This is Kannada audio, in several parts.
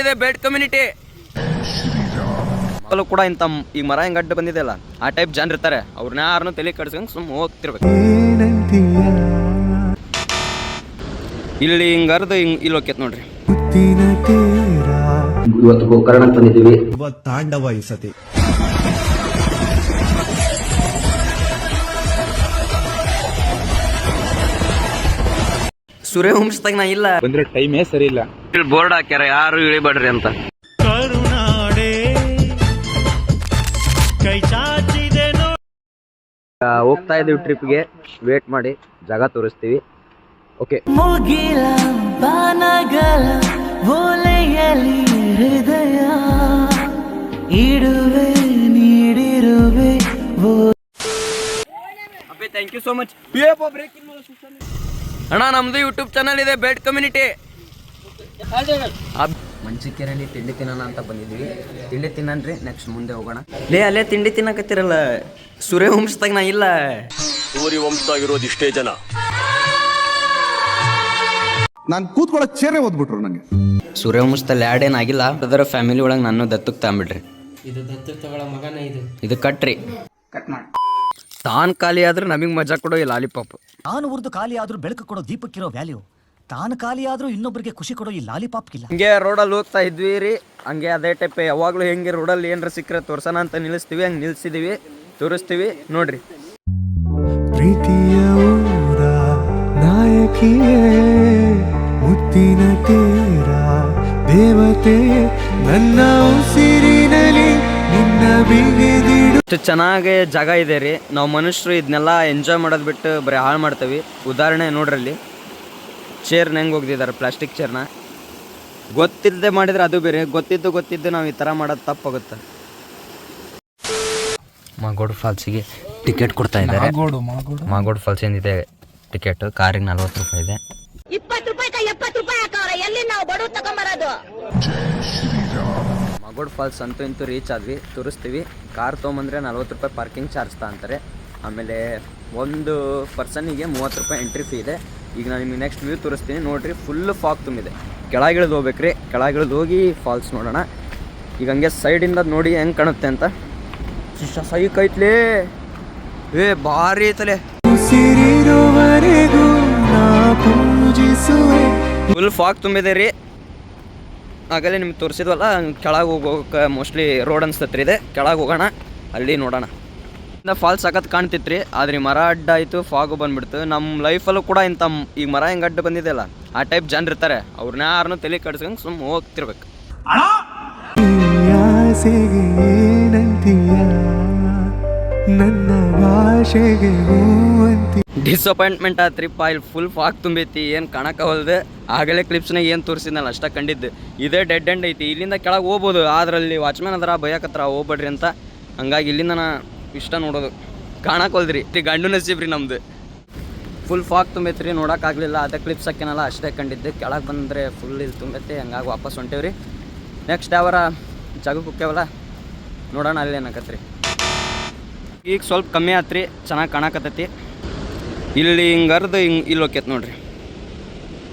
ಇದೆ ಬೆಡ್ ಕಮ್ಯುನಿಟಿ ಕೂಡ ಇಂಥ ಈ ಮರ ಹೆಂಗ್ ಅಡ್ಡ ಬಂದಿದೆಯಲ್ಲ ಆ ಟೈಪ್ ಜನ ಇರ್ತಾರೆ. ಅವ್ರನ್ನ ಯಾರನ್ನು ತಲೆ ಕಡ್ಸ್ಕೊಂಡ್ ಸುಮ್ಮನೆ ಹೋಗ್ತಿರ್ಬೇಕು. ಇಲ್ಲಿ ಹಿಂಗ ಅರ್ಧ ಹಿಂಗ್ ಇಲ್ಲಿ ಹೋಗ್ಯತ್ ನೋಡ್ರಿ. ಇವತ್ತು ಗೋಕರ್ಣ ತಂದಿದ್ದೀವಿ. ತಾಂಡವ ಈ ಸತಿ ಸೂರ್ಯವಂಶದಾಗ ನಾ ಇಲ್ಲ ಬಂದ್ರೆ ಟೈಮೇ ಸರಿ ಇಲ್ಲ. ಇಲ್ಲಿ ಬೋರ್ಡ್ ಹಾಕ್ಯಾರ ಯಾರು ಇಳಿಬೇಡ್ರಿ ಅಂತ. ಹೋಗ್ತಾ ಇದೀವಿ ಟ್ರಿಪ್ಗೆ. ವೇಟ್ ಮಾಡಿ, ಜಾಗ ತೋರಿಸ್ತೀವಿ. ಓಕೆ. ಮುಗಿಲ ಬಾನಗಲ ಓಲೆಯಲಿ ಹೃದಯ ಇಡುವೆ ನೀಡಿರುವೆ. ಅಪ್ಪೆ ಥ್ಯಾಂಕ್ ಯು ಸೋ ಮಚ್. ಅಣ್ಣ ನಮ್ದು ಯೂಟ್ಯೂಬ್ ಚಾನಲ್ ಇದೆ ಬೆಡ್ ಕಮ್ಯುನಿಟಿ. ಮಂಚಿಕೆರೆಯಲ್ಲಿ ತಿಂಡಿ ತಿನ್ನೋಣ ಅಂತ ಬಂದಿದ್ವಿ. ತಿಂಡಿ ತಿನ್ನನ್ರಿ, ನೆಕ್ಸ್ಟ್ ಮುಂದೆ ಹೋಗೋಣ. ಅಲ್ಲೇ ತಿಂಡಿ ತಿನ್ನಕತ್ತಿರಲ್ಲ, ಸೂರ್ಯವಂಶದಾಗ ನಾ ಇಲ್ಲ. ಸೂರ್ಯವಂಶದಾಗ ಇರೋದು ಇಷ್ಟೇ ಜನ. ನಾನು ಕೂತ್ಕೊಳ್ಳೋ ಚೇರೆ ಓದ್ಬಿಟ್ರು ನಂಗೆ. ಸೂರ್ಯವಂಶದಲ್ಲಿ ಆ್ಯಡ್ ಏನಾಗಿಲ್ಲ. ಅದರ ಫ್ಯಾಮಿಲಿ ಒಳಗೆ ನಾನು ದತ್ತಕ್ಕೆ ತಗೊಂಬಿಡ್ರಿ. ಇದು ದತ್ತಕ್ಕೆ ತಗೊಳ್ಳೋ ಮಗನೇ ಇದು ಕಟ್ರಿ. ತಾನ್ ಖಾಲಿ ಆದ್ರೆ ನಮಗೆ ಮಜಾ ಕೊಡೋ ಈ ಲಾಲಿಪಾಪ್. ತಾನು ಉರ್ದು ಖಾಲಿ ಆದ್ರೂ ಬೆಳಕು ಕೊಡೋ ದೀಪಕ್ಕಿರೋ ವ್ಯಾಲ್ಯೂ, ತಾನು ಖಾಲಿ ಆದ್ರೂ ಇನ್ನೊಬ್ಬರಿಗೆ ಖುಷಿ ಕೊಡೋ ಈ ಲಾಲಿಪಾಪ್ಗಿಲ್ಲ. ಹಂಗೆ ರೋಡಲ್ಲಿ ಹೋಗ್ತಾ ಇದ್ವಿ ರೀ. ಹಂಗೆ ಅದೇ ಟೈಪ್ ಯಾವಾಗಲೂ ಹೆಂಗೆ ರೋಡಲ್ಲಿ ಏನಾರ ಸಿಕ್ಕರೆ ತೋರ್ಸೋಣ ಅಂತ ನಿಲ್ಲಿಸ್ತೀವಿ. ಹಂಗೆ ನಿಲ್ಸಿದೀವಿ, ತೋರಿಸ್ತೀವಿ ನೋಡ್ರಿ. ಪ್ರೀತಿಯ ಊರ ನಾಯಕಿಯೇ, ಮುತ್ತಿನ ತೇರ ದೇವತೆ, ನನ್ನ ಉಸಿರಿನಲ್ಲಿ ನಿನ್ನ ಬಿಗಿದಿಡು. ಇಷ್ಟು ಚೆನ್ನಾಗಿ ಜಾಗ ಇದೆ ರೀ. ನಾವು ಮನುಷ್ಯರು ಇದನ್ನೆಲ್ಲ ಎಂಜಾಯ್ ಮಾಡೋದು ಬಿಟ್ಟು ಬರೀ ಹಾಳು ಮಾಡ್ತೀವಿ. ಉದಾಹರಣೆ ನೋಡ್ರಲ್ಲಿ, ಚೇರ್ನ ಹೆಂಗೆ ಹೋಗ್ದಿದ್ದಾರೆ, ಪ್ಲಾಸ್ಟಿಕ್ ಚೇರ್ನ. ಗೊತ್ತಿಲ್ಲದೆ ಮಾಡಿದ್ರೆ ಅದು ಬೇರೆ, ಗೊತ್ತಿದ್ದು ನಾವು ಈ ಥರ ಮಾಡೋದು ತಪ್ಪಾಗುತ್ತೆ. ಮಾಗೋಡು ಫಾಲ್ಸಿಗೆ ಟಿಕೆಟ್ ಕೊಡ್ತಾ ಇದ್ದಾರೆ. ಮಾಗೋಡು ಫಾಲ್ಸ್ ಏನಿದೆ ಟಿಕೆಟ್ ಕಾರಿಗೆ 40 ರೂಪಾಯಿ ಇದೆ. 20 ರೂಪಾಯಿ 70 ರೂಪಾಯಿ ಹಾಕವ್ರೆ. ಎಲ್ಲಿ ನಾವು ಬಡವ್ರು ತಗೊಂಬರೋದು? ಮಾಗೋಡು ಫಾಲ್ಸ್ ಅಂತೂ ಇಂತೂ ರೀಚ್ ಆದ್ವಿ, ತೋರಿಸ್ತೀವಿ. ಕಾರ್ ತೊಗೊಂಬಂದ್ರೆ 40 ರೂಪಾಯಿ ಪಾರ್ಕಿಂಗ್ ಚಾರ್ಜ್ ಅಂತಾರೆ. ಆಮೇಲೆ ಒಂದು ಪರ್ಸನಿಗೆ 30 ರೂಪಾಯಿ ಎಂಟ್ರಿ ಫೀ ಇದೆ. ಈಗ ನಾನು ನಿಮಗೆ ನೆಕ್ಸ್ಟ್ ವ್ಯೂ ತೋರಿಸ್ತೀನಿ ನೋಡ್ರಿ. ಫುಲ್ ಫಾಗ್ ತುಂಬಿದೆ. ಕೆಳಗಿಳಿದು ಹೋಗ್ಬೇಕ್ರಿ. ಕೆಳಗಿಳಿದು ಹೋಗಿ ಫಾಲ್ಸ್ ನೋಡೋಣ. ಈಗ ಹಂಗೆ ಸೈಡಿಂದ ನೋಡಿ ಹೆಂಗೆ ಕಾಣುತ್ತೆ ಅಂತ. ಸೈಕ್ ಐತ್ಲೇ, ಭಾರಿ ಐತಲೆ. ಫುಲ್ ಫಾಗ್ ತುಂಬಿದೆ ರೀ. ಆಗಲೇ ನಿಮ್ಗೆ ತೋರಿಸಿದ್ವಲ್ಲ, ಕೆಳಗೆ ಹೋಗೋಕೆ ಮೋಸ್ಟ್ಲಿ ರೋಡ್ ಅನ್ಸ್ತತ್ರಿ ಇದೆ. ಕೆಳಗೆ ಹೋಗೋಣ, ಅಲ್ಲಿ ನೋಡೋಣ. ಫಾಲ್ಸ್ ಸಖತ್ ಕಾಣ್ತಿತ್ತು ರೀ. ಆದ್ರೆ ಮರ ಅಡ್ಡ ಆಯಿತು, ಫಾಗು ಬಂದ್ಬಿಡ್ತು. ನಮ್ಮ ಲೈಫಲ್ಲೂ ಕೂಡ ಇಂಥ ಈಗ ಮರ ಹೆಂಗೆ ಅಡ್ಡ ಬಂದಿದೆಯಲ್ಲ ಆ ಟೈಪ್ ಜನ ಇರ್ತಾರೆ. ಅವ್ರನ್ನ ಯಾರನ್ನು ತಲೆ ಕಡ್ಸ್ಕೊಂಡು ಸುಮ್ಮನೆ ಹೋಗ್ತಿರ್ಬೇಕು. ನನ್ನ ಭಾಷೆಗೆ ಡಿಸಪಾಯಿಂಟ್ಮೆಂಟ್ ಆತ್ರಿಪ್ಪ. ಇಲ್ಲಿ ಫುಲ್ ಫಾಗ್ ತುಂಬೈತಿ, ಏನು ಕಾಣಕ್ಕೆ ಆಗಲೇ ಕ್ಲಿಪ್ಸ್ನಾಗ ಏನು ತೋರಿಸಿದ್ನಲ್ಲ ಅಷ್ಟ ಕಂಡಿದ್ದು. ಇದೇ ಡೆಡ್ ಎಂಡ್ ಐತಿ. ಇಲ್ಲಿಂದ ಕೆಳಗೆ ಹೋಗ್ಬೋದು, ಆದ್ರಲ್ಲಿ ವಾಚ್ಮ್ಯಾನ್ ಅದರ ಭಯಕತ್ರ ಹೋಗ್ಬೇಡ್ರಿ ಅಂತ. ಹಂಗಾಗಿ ಇಲ್ಲಿಂದ ನಾ ಇಷ್ಟ ನೋಡೋದು. ಕಾಣಕ್ಕೋಲ್ದ್ರಿ, ಗಂಡು ನಸೀಬ್ರಿ ನಮ್ದು. ಫುಲ್ ಫಾಗ್ ತುಂಬೈತ್ರಿ, ನೋಡೋಕ್ಕಾಗಲಿಲ್ಲ. ಅದೇ ಕ್ಲಿಪ್ಸ್ ಹಾಕ್ಯನಲ್ಲ ಅಷ್ಟೇ ಕಂಡಿದ್ದು. ಕೆಳಗೆ ಬಂದರೆ ಫುಲ್ ಇಲ್ಲಿ ತುಂಬೈತಿ. ಹಂಗಾಗಿ ವಾಪಸ್ ಹೊಂಟೇವ್ರಿ. ನೆಕ್ಸ್ಟ್ ಯಾವಾರ ಜಾಗಕ್ಕೆ ಹೋಗ್ಯಾವಲ್ಲ, ನೋಡೋಣ ಅಲ್ಲಿ ಏನಾಕತ್ರಿ. ಈಗ ಸ್ವಲ್ಪ ಕಮ್ಮಿ ಆತ್ರಿ, ಚೆನ್ನಾಗಿ ಕಾಣಕತ್ತೈತಿ. ಇಲ್ಲಿ ಹಿಂಗೆ ಅರ್ಧ ಹಿಂಗೆ ಇಲ್ಲಿ ಹೋಗ್ಯತ್ ನೋಡ್ರಿ.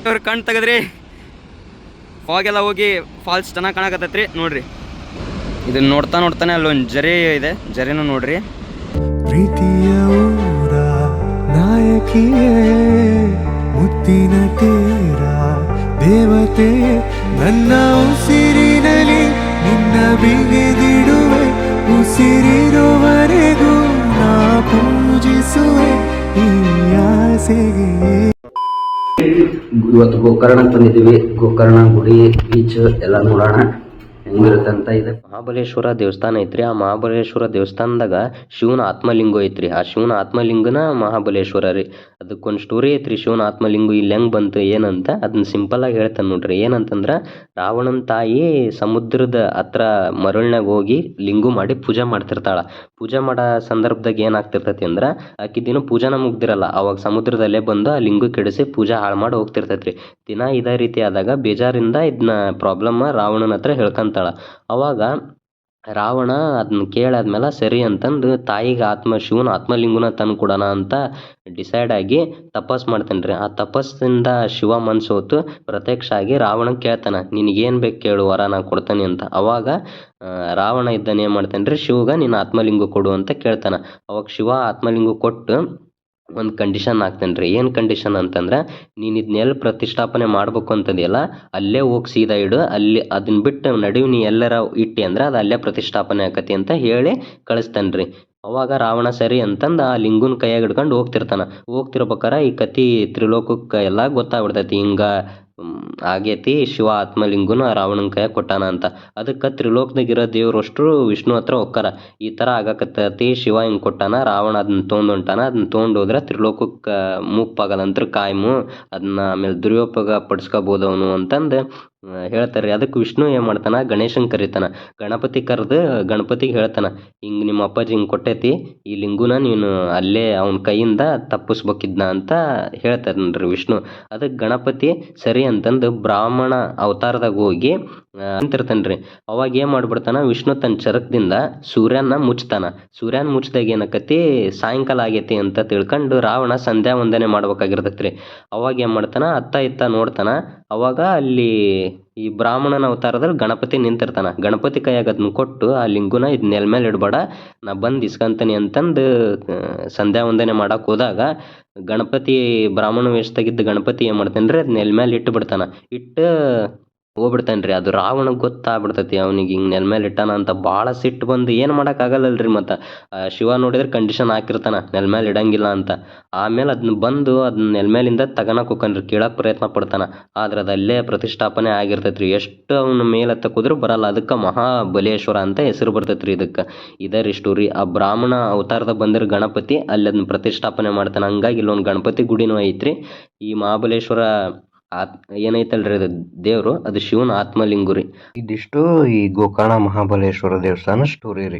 ಅವ್ರು ಕಣ್ಣು ತೆಗದ್ರಿ, ಫಾಗೆಲ್ಲ ಹೋಗಿ ಫಾಲ್ಸ್ ಚೆನ್ನಾಗಿ ಕಾಣಕತ್ತೈತ್ರಿ ನೋಡ್ರಿ. ಇದನ್ನ ನೋಡ್ತಾನೆ ಅಲ್ಲೊಂದು ಜರಿ ಇದೆ, ಜರಿನೂ ನೋಡ್ರಿ. ಪ್ರೀತಿಯ ಊರ ನಾಯಕಿಯೇ, ಮುತ್ತಿನ ತೇರ ದೇವತೆ, ನನ್ನ ಉಸಿರಿನಲ್ಲಿ ನಿನ್ನ ಬಿಗಿದಿಡುವೆ. ಉಸಿರಿರುವವರೆಗೂ ನಾ ಪೂಜಿಸುವೆ ಈ ಆಸೆಗೆ. ಇವತ್ತು ಗೋಕರ್ಣ ತಂದಿದ್ದೀವಿ. ಗೋಕರ್ಣ ಗುಡಿ, ಬೀಚ್ ಎಲ್ಲ ನೋಡೋಣ ಹೆಂಗಿರುತ್ತೆ ಅಂತ ಇದೆ. ಮಹಾಬಲೇಶ್ವರ ದೇವಸ್ಥಾನ ಐತ್ರಿ. ಆ ಮಹಾಬಲೇಶ್ವರ ದೇವಸ್ಥಾನದಾಗ ಶಿವನ ಆತ್ಮಲಿಂಗ ಐತ್ರಿ. ಆ ಶಿವನ ಆತ್ಮಲಿಂಗನ ಮಹಾಬಲೇಶ್ವರ ರೀ. ಅದಕ್ಕೊಂದು ಸ್ಟೋರಿ ಐತ್ರಿ. ಶಿವನ ಆತ್ಮಲಿಂಗ ಇಲ್ಲಿ ಹೆಂಗೆ ಬಂತು ಏನಂತ ಅದನ್ನ ಸಿಂಪಲ್ ಆಗಿ ಹೇಳ್ತಾನೆ ನೋಡ್ರಿ. ಏನಂತಂದ್ರ, ರಾವಣನ ತಾಯಿ ಸಮುದ್ರದ ಹತ್ರ ಮರಳ್ನಾಗ ಹೋಗಿ ಲಿಂಗು ಮಾಡಿ ಪೂಜೆ ಮಾಡ್ತಿರ್ತಾಳ. ಪೂಜೆ ಮಾಡೋ ಸಂದರ್ಭದಾಗ ಏನಾಗ್ತಿರ್ತೈತಿ ಅಂದ್ರ, ಆಕಿದಿನ ಪೂಜಾನ ಮುಗ್ದಿರಲ್ಲ, ಅವಾಗ ಸಮುದ್ರದಲ್ಲೇ ಬಂದು ಆ ಲಿಂಗು ಕೆಡಿಸಿ ಪೂಜಾ ಹಾಳು ಮಾಡಿ ಹೋಗ್ತಿರ್ತೈತ್ರಿ. ದಿನ ಇದೇ ರೀತಿ ಆದಾಗ ಬೇಜಾರಿಂದ ಇದನ್ನ ಪ್ರಾಬ್ಲಮ್ ರಾವಣನ ಹತ್ರ ಹೇಳ್ಕಂತಾಳ. ಅವಾಗ ರಾವಣ ಅದನ್ನ ಕೇಳಾದ್ಮೇಲೆ ಸರಿ ಅಂತಂದು ತಾಯಿಗೆ ಶಿವನ ಆತ್ಮಲಿಂಗನ ತಂದು ಕೊಡೋಣ ಅಂತ ಡಿಸೈಡ್ ಆಗಿ ತಪಸ್ ಮಾಡ್ತಾನೆ ರೀ. ಆ ತಪಸ್ಸಿಂದ ಶಿವ ಮನ್ಸು ಹೊತ್ತು ಪ್ರತ್ಯಕ್ಷ ಆಗಿ ರಾವಣ ಕೇಳ್ತಾನೆ, ನಿನಗೇನು ಬೇಕು ಕೇಳು ವರ ನಾ ಕೊಡ್ತಾನೆ ಅಂತ. ಅವಾಗ ರಾವಣ ಇದ್ದಾನೆ ಏನು ಮಾಡ್ತಾನೆ ರೀ, ಶಿವಗೆ ನೀನು ಆತ್ಮಲಿಂಗ ಕೊಡು ಅಂತ ಕೇಳ್ತಾನೆ. ಅವಾಗ ಶಿವ ಆತ್ಮಲಿಂಗ ಕೊಟ್ಟು ಒಂದು ಕಂಡೀಷನ್ ಹಾಕ್ತೇನೆ ರೀ. ಏನು ಕಂಡೀಷನ್ ಅಂತಂದ್ರೆ, ನೀನು ಇದನ್ನೆಲ್ಲ ಪ್ರತಿಷ್ಠಾಪನೆ ಮಾಡ್ಬೇಕು ಅಂತದೆಯಲ್ಲ ಅಲ್ಲೇ ಹೋಗಿ ಸೀದಾ ಇಡು, ಅಲ್ಲಿ ಅದನ್ನ ಬಿಟ್ಟು ನಡುವೆ ನೀ ಎಲ್ಲರ ಇಟ್ಟಿ ಅಂದ್ರೆ ಅದು ಅಲ್ಲೇ ಪ್ರತಿಷ್ಠಾಪನೆ ಆಕತಿ ಅಂತ ಹೇಳಿ ಕಳಿಸ್ತಾನೆ ರೀ. ಅವಾಗ ರಾವಣ ಸರಿ ಅಂತಂದು ಆ ಲಿಂಗುನ ಕೈಯಾಗ ಹಿಡ್ಕೊಂಡು ಹೋಗ್ತಿರ್ಬೇಕಾರೆ ಈ ಕತಿ ತ್ರಿಲೋಕಕ್ಕೆ ಎಲ್ಲ ಗೊತ್ತಾಗ್ಬಿಡ್ತೈತಿ, ಹಿಂಗೆ ಆಗೈತಿ ಶಿವ ಆತ್ಮಲಿಂಗುನ ರಾವಣನ ಕೈಯಾಗ ಕೊಟ್ಟಾನ ಅಂತ. ಅದಕ್ಕೆ ತ್ರಿಲೋಕದಾಗಿರೋ ದೇವ್ರು ಅಷ್ಟರು ವಿಷ್ಣು ಹತ್ರ ಹೋಗ್ತಾರ, ಈ ಥರ ಆಗಾಕತ್ತೈತಿ, ಶಿವ ಹಿಂಗೆ ಕೊಟ್ಟಾನ, ರಾವಣ ಅದನ್ನ ತೊಗೊಂಡು ಹೊಂಟಾನ, ಅದನ್ನ ತೊಗೊಂಡು ಹೋದ್ರೆ ತ್ರಿಲೋಕಕ್ಕೆ ಮುಪ್ಪಾಗದಂತ್ರ ಕಾಯ್ಮು, ಅದನ್ನ ಆಮೇಲೆ ದುರ್ಯೋಪಯೋಗ ಪಡಿಸ್ಕೋಬೋದು ಅವನು ಅಂತಂದು ಹೇಳ್ತಾರೆ. ಅದಕ್ಕೆ ವಿಷ್ಣು ಏನು ಮಾಡ್ತಾನೆ, ಗಣೇಶನ್ ಕರೀತಾನೆ. ಗಣಪತಿ ಕರೆದು ಗಣಪತಿಗೆ ಹೇಳ್ತಾನೆ, ಹಿಂಗೆ ನಿಮ್ಮ ಅಪ್ಪಾಜಿ ಹಿಂಗೆ ಕೊಟ್ಟೈತಿ, ಈ ಲಿಂಗುನ ನೀನು ಅಲ್ಲೇ ಅವನ ಕೈಯಿಂದ ತಪ್ಪಿಸ್ಬೇಕಿದ್ನ ಅಂತ ಹೇಳ್ತಾನೆ ವಿಷ್ಣು. ಅದಕ್ಕೆ ಗಣಪತಿ ಸರಿ ಅಂತಂದು ಬ್ರಾಹ್ಮಣ ಅವತಾರದಾಗ ಹೋಗಿ ನಿಂತಿರ್ತಾನೆ ರೀ. ಅವಾಗ ಏನು ಮಾಡ್ಬಿಡ್ತಾನೆ, ವಿಷ್ಣು ತನ್ನ ಚರಕದಿಂದ ಸೂರ್ಯನ ಮುಚ್ಚಿದಾಗ ಏನಕತಿ ಸಾಯಂಕಾಲ ಆಗೈತಿ ಅಂತ ತಿಳ್ಕೊಂಡು ರಾವಣ ಸಂಧ್ಯಾ ವಂದನೆ ಮಾಡ್ಬೇಕಾಗಿರ್ತೈತಿ ರೀ. ಅವಾಗ ಏನು ಮಾಡ್ತಾನೆ, ಅತ್ತ ಇತ್ತ ನೋಡ್ತಾನ. ಅವಾಗ ಅಲ್ಲಿ ಈ ಬ್ರಾಹ್ಮಣನ ಅವತಾರದಲ್ಲಿ ಗಣಪತಿ ನಿಂತಿರ್ತಾನೆ. ಗಣಪತಿ ಕೈಯಾಗ ಅದನ್ನ ಕೊಟ್ಟು, ಆ ಲಿಂಗುನ ಇದು ನೆಲ ಮೇಲೆ ಇಡಬೇಡ, ನಾ ಬಂದು ಇಸ್ಕಂತೀನಿ ಅಂತಂದು ಸಂಧ್ಯಾ ವಂದನೆ ಮಾಡಕ್ಕೆ ಹೋದಾಗ ಗಣಪತಿ ಬ್ರಾಹ್ಮಣ ವೇಷದಾಗಿದ್ದ ಗಣಪತಿ ಏನು ಮಾಡ್ತಾನೆ ರೀ, ಅದು ನೆಲ ಮೇಲೆ ಇಟ್ಟು ಬಿಡ್ತಾನೆ. ಹೋಗ್ಬಿಡ್ತಾನೆ ರೀ. ಅದು ರಾವಣಗೆ ಗೊತ್ತಾಗ್ಬಿಡ್ತೈತಿ ಅವನಿಗೆ ಹಿಂಗೆ ನೆಲ ಮೇಲೆ ಇಟ್ಟಾನ ಅಂತ. ಭಾಳ ಸಿಟ್ಟು ಬಂದು ಏನು ಮಾಡೋಕ್ಕಾಗಲ್ಲಲ್ರಿ. ಮತ್ತು ಶಿವ ನೋಡಿದ್ರೆ ಕಂಡೀಷನ್ ಹಾಕಿರ್ತಾನೆ ನೆಲ ಮೇಲೆ ಇಡಂಗಿಲ್ಲ ಅಂತ. ಆಮೇಲೆ ಅದನ್ನ ನೆಲ ಮೇಲಿಂದ ತಗೋಣಕ್ಕೆ ಹೋಗ್ಕಂಡ್ರಿ, ಕೀಳಕ್ಕೆ ಪ್ರಯತ್ನ ಪಡ್ತಾನೆ. ಆದ್ರೆ ಅದಲ್ಲೇ ಪ್ರತಿಷ್ಠಾಪನೆ ಆಗಿರ್ತೈತಿ ರೀ. ಎಷ್ಟು ಅವನ ಮೇಲೆ ತಕ್ಕಿದ್ರು ಬರಲ್ಲ. ಅದಕ್ಕೆ ಮಹಾಬಲೇಶ್ವರ ಅಂತ ಹೆಸರು ಬರ್ತೈತಿ ರೀ ಇದಕ್ಕೆ. ಇದೇ ರೀ ಸ್ಟೋರಿ. ಆ ಬ್ರಾಹ್ಮಣ ಅವತಾರದಾಗ ಬಂದಿರೋ ಗಣಪತಿ ಅಲ್ಲಿ ಅದನ್ನ ಪ್ರತಿಷ್ಠಾಪನೆ ಮಾಡ್ತಾನೆ. ಹಂಗಾಗಿ ಇಲ್ಲೊಂದು ಗಣಪತಿ ಗುಡಿನೂ ಐತ್ರಿ. ಈ ಮಹಾಬಲೇಶ್ವರ ಏನೈತಲ್ರಿ ಅದು ದೇವರು, ಅದು ಶಿವನ ಆತ್ಮಲಿಂಗು ರೀ. ಇದಿಷ್ಟು ಈ ಗೋಕರ್ಣ ಮಹಾಬಲೇಶ್ವರ ದೇವಸ್ಥಾನ ಸ್ಟೋರಿ ರೀ.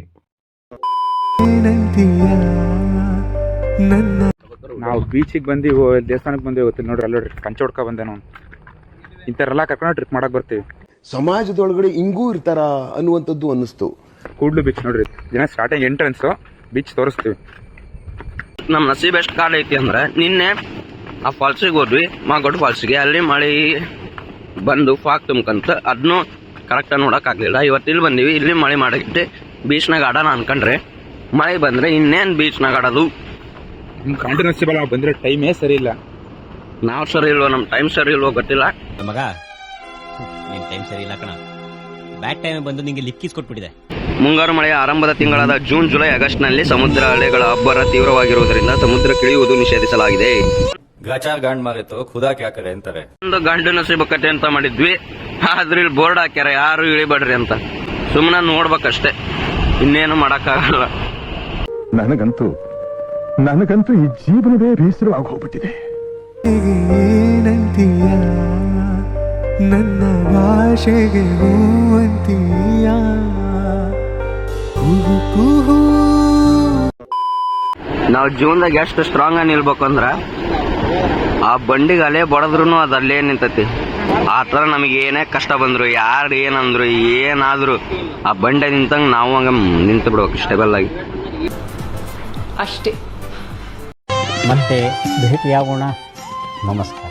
ನಾವು ಬೀಚಿಗೆ ಬಂದು ದೇವಸ್ಥಾನಕ್ಕೆ ಬಂದು ಗೊತ್ತಿಲ್ಲ ನೋಡ್ರಿ. ಅಲ್ಲೋಡ್ರಿ ಕಂಚ ಹೊಡ್ಕೊ ಬಂದೆ ನಾವು. ಇಂಥವ್ರೆಲ್ಲ ಕರ್ಕೊಂಡು ಟ್ರಿಪ್ ಮಾಡಕ್ಕೆ ಬರ್ತೀವಿ. ಸಮಾಜದೊಳಗಡೆ ಹಿಂಗೂ ಇರ್ತಾರ ಅನ್ನುವಂಥದ್ದು ಅನ್ನಿಸ್ತು. ಕೂಡ್ಲು ಬೀಚ್ ನೋಡ್ರಿ, ದಿನ ಸ್ಟಾರ್ಟಿಂಗ್ ಎಂಟ್ರೆನ್ಸು ಬೀಚ್ ತೋರಿಸ್ತೀವಿ. ನಮ್ಮ ನಸೀಬ್ ಎಷ್ಟು ಕಾಲ ಐತಿ ಅಂದ್ರೆ, ನಿನ್ನೆ ಆ ಫಾಲ್ಸಿಗೆ ಹೋದ್ವಿ, ಮಾಗೋಡ್ ಫಾಲ್ಸಿಗೆ. ಅಲ್ಲಿ ಮಳೆ ಬಂದು ಫಾಗ್ ತುಂಬ್ಕಂತ ಅದನ್ನು ಕರೆಕ್ಟಾಗಿ ನೋಡೋಕ್ಕಾಗಲಿಲ್ಲ. ಇವತ್ತು ಇಲ್ಲಿ ಬಂದೀವಿ, ಇಲ್ಲಿ ಮಳೆ ಮಾಡಕ್ಕೆ ಬೀಚ್ನಾಗ ಆಡೋಣ ಅನ್ಕೊಂಡ್ರೆ ಮಳೆ ಬಂದರೆ ಇನ್ನೇನು ಬೀಚ್ನಾಗ ಆಡೋದು. ನಿಮ್ಮ ಕಂಟಿನ್ಯೂಸ್ ನಾವು ಬಂದರೆ ಟೈಮೇ ಸರಿ ಇಲ್ಲ. ನಾವು ಸರಿ ಇಲ್ವೋ, ನಮ್ಮ ಟೈಮ್ ಸರಿ ಇಲ್ವೋ ಗೊತ್ತಿಲ್ಲ. ಮಗ ನಿನ್ ಟೈಮ್ ಸರಿ ಇಲ್ಲ ಕಣ, ಬ್ಯಾಡ್ ಟೈಮ್ ಬಂದು ನಿಂಗೆ ಲಿಕ್ಕಿಸ್ಕೊಟ್ಬಿಟ್ಟಿದೆ. ಮುಂಗಾರು ಮಳೆಯ ಆರಂಭದ ತಿಂಗಳಾದ ಜೂನ್, ಜುಲೈ, ಆಗಸ್ಟ್ನಲ್ಲಿ ಸಮುದ್ರ ಅಲೆಗಳ ಅಬ್ಬರ ತೀವ್ರವಾಗಿರುವುದರಿಂದ ಸಮುದ್ರಕ್ಕಿಳಿಯುವುದು ನಿಷೇಧಿಸಲಾಗಿದೆ. ಅಂತಾರೆ. ಒಂದು ಗಂಡು ನಸೀಬ್ ಕತೆ ಅಂತ ಮಾಡಿದ್ವಿ, ಆದ್ರೆ ಇಲ್ಲಿ ಬೋರ್ಡ್ ಹಾಕ್ಯಾರ ಯಾರು ಇಳಿಬೇಡ್ರಿ ಅಂತ. ಸುಮ್ಮನೆ ನೋಡ್ಬೇಕಷ್ಟೇ, ಇನ್ನೇನು ಮಾಡಕ್ಕಾಗಲ್ಲ. ನನಗಂತೂ ಈ ಜೀವನವೇ ಬೇಸರವಾಗಿ ಹೋಗ್ಬಿಟ್ಟಿದೆ. ಏನಂತೀಯ ನನ್ನ ಭಾಷೆಗೆ ಹೂವಂತೀಯ. ನಾವು ಜೀವನದಾಗ ಎಷ್ಟು ಸ್ಟ್ರಾಂಗ್ ಆಗಿ ನಿಲ್ಬೇಕು ಅಂದ್ರ, ಆ ಬಂಡಿಗೆ ಅಲೆ ಬಡದ್ರು ಅದು ಅಲ್ಲೇ ನಿಂತತಿ. ಆ ಥರ ನಮಗೆ ಏನೇ ಕಷ್ಟ ಬಂದ್ರು, ಯಾರು ಏನಂದ್ರು ಏನಾದ್ರು, ಆ ಬಂಡೆ ನಿಂತಂಗೆ ನಾವು ಹಂಗೆ ನಿಂತು ಬಿಡ್ಬೇಕು ಸ್ಟೇಬಲ್ ಆಗಿ ಅಷ್ಟೇ. ಮತ್ತೆ ಭೇಟಿಯಾಗೋಣ. ನಮಸ್ಕಾರ.